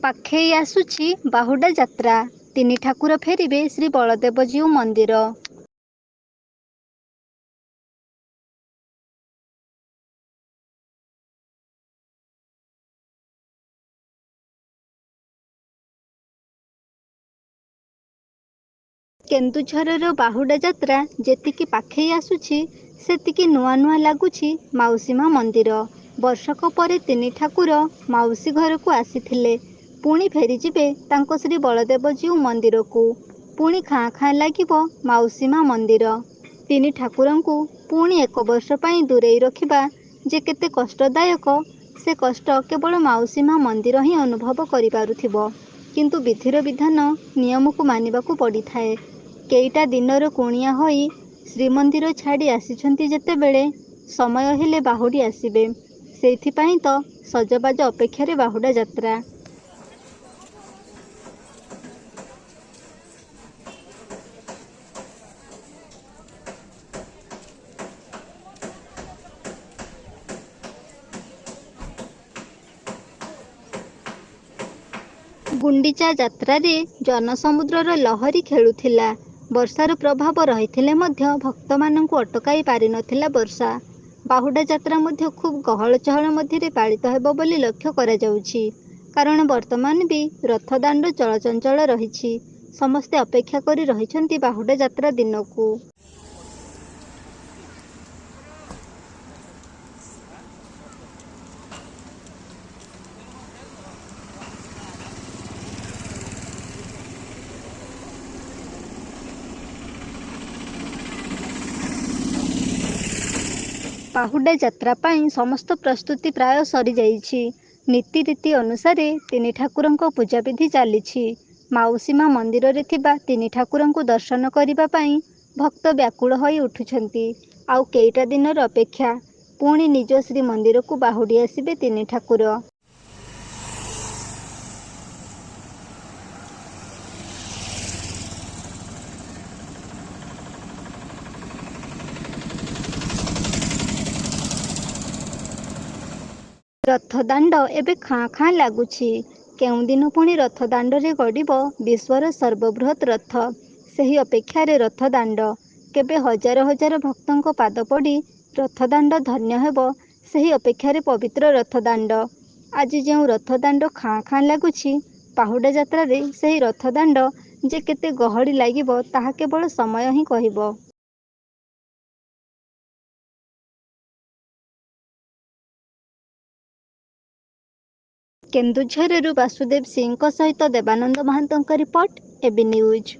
ପାଖେଇ ଆସୁଛି ବାହୁଡ଼ା ଯାତ୍ରା। ତିନି ଠାକୁର ଫେରିବେ ଶ୍ରୀ ବଳଦେବଜୀଉ ମନ୍ଦିର। କେନ୍ଦୁଝରର ବାହୁଡ଼ା ଯାତ୍ରା ଯେତିକି ପାଖେଇ ଆସୁଛି ସେତିକି ନୂଆ ନୂଆ ଲାଗୁଛି ମାଉସୀ ମା ମନ୍ଦିର। ବର୍ଷକ ପରେ ତିନି ଠାକୁର ମାଉସୀ ଘରକୁ ଆସିଥିଲେ, ପୁଣି ଫେରିଯିବେ ତାଙ୍କ ଶ୍ରୀ ବଳଦେବଜୀଉ ମନ୍ଦିରକୁ। ପୁଣି ଖାଁ ଖାଁ ଲାଗିବ ମାଉସୀ ମା ମନ୍ଦିର। ତିନି ଠାକୁରଙ୍କୁ ପୁଣି ଏକ ବର୍ଷ ପାଇଁ ଦୂରେଇ ରଖିବା ଯେ କେତେ କଷ୍ଟଦାୟକ, ସେ କଷ୍ଟ କେବଳ ମାଉସୀ ମା ମନ୍ଦିର ହିଁ ଅନୁଭବ କରିପାରୁଥିବ। କିନ୍ତୁ ବିଧିର ବିଧାନ ନିୟମକୁ ମାନିବାକୁ ପଡ଼ିଥାଏ। କେଇଟା ଦିନର କୁଣିଆ ହୋଇ ଶ୍ରୀମନ୍ଦିର ଛାଡ଼ି ଆସିଛନ୍ତି ଯେତେବେଳେ, ସମୟ ହେଲେ ବାହୁଡ଼ି ଆସିବେ। ସେଇଥିପାଇଁ ତ ସଜବାଜ ଅପେକ୍ଷାରେ ବାହୁଡ଼ା ଯାତ୍ରା। ଗୁଣ୍ଡିଚା ଯାତ୍ରାରେ ଜନସମୁଦ୍ରର ଲହରୀ ଖେଳୁଥିଲା। ବର୍ଷାର ପ୍ରଭାବ ରହିଥିଲେ ମଧ୍ୟ ଭକ୍ତମାନଙ୍କୁ ଅଟକାଇ ପାରିନଥିଲା ବର୍ଷା। ବାହୁଡ଼ା ଯାତ୍ରା ମଧ୍ୟ ଖୁବ୍ ଗହଳ ଚହଳ ମଧ୍ୟରେ ପାଳିତ ହେବ ବୋଲି ଲକ୍ଷ୍ୟ କରାଯାଉଛି। କାରଣ ବର୍ତ୍ତମାନ ବି ରଥଦାଣ୍ଡ ଚଳଚଞ୍ଚଳ ରହିଛି। ସମସ୍ତେ ଅପେକ୍ଷା କରି ରହିଛନ୍ତି ବାହୁଡ଼ା ଯାତ୍ରା ଦିନକୁ। ବାହୁଡ଼ା ଯାତ୍ରା ପାଇଁ ସମସ୍ତ ପ୍ରସ୍ତୁତି ପ୍ରାୟ ସରିଯାଇଛି। ନୀତିରୀତି ଅନୁସାରେ ତିନି ଠାକୁରଙ୍କ ପୂଜାବିଧି ଚାଲିଛି। ମାଉସୀ ମା ମନ୍ଦିରରେ ଥିବା ତିନି ଠାକୁରଙ୍କୁ ଦର୍ଶନ କରିବା ପାଇଁ ଭକ୍ତ ବ୍ୟାକୁଳ ହୋଇ ଉଠୁଛନ୍ତି। ଆଉ କେଇଟା ଦିନର ଅପେକ୍ଷା, ପୁଣି ନିଜ ଶ୍ରୀମନ୍ଦିରକୁ ବାହୁଡ଼ି ଆସିବେ ତିନି ଠାକୁର। ରଥଦାଣ୍ଡ ଏବେ ଖାଁ ଖାଁ ଲାଗୁଛି। କେଉଁଦିନ ପୁଣି ରଥଦାଣ୍ଡରେ ଗଡ଼ିବ ବିଶ୍ୱର ସର୍ବବୃହତ୍ ରଥ। ସେହି ଅପେକ୍ଷାରେ ରଥଦାଣ୍ଡ। କେବେ ହଜାର ହଜାର ଭକ୍ତଙ୍କ ପାଦ ପଡ଼ି ରଥଦାଣ୍ଡ ଧନ୍ୟ ହେବ, ସେହି ଅପେକ୍ଷାରେ ପବିତ୍ର ରଥଦାଣ୍ଡ। ଆଜି ଯେଉଁ ରଥଦାଣ୍ଡ ଖାଁ ଖାଁ ଲାଗୁଛି, ବାହୁଡ଼ା ଯାତ୍ରାରେ ସେହି ରଥଦାଣ୍ଡ ଯେ କେତେ ଗହଳି ଲାଗିବ ତାହା କେବଳ ସମୟ ହିଁ କହିବ। କେନ୍ଦୁଝରରୁ ବାସୁଦେବ ସିଂଙ୍କ ସହିତ ଦେବାନନ୍ଦ ମହାନ୍ତଙ୍କ ରିପୋର୍ଟ, ଏବେ ନ୍ୟୁଜ୍।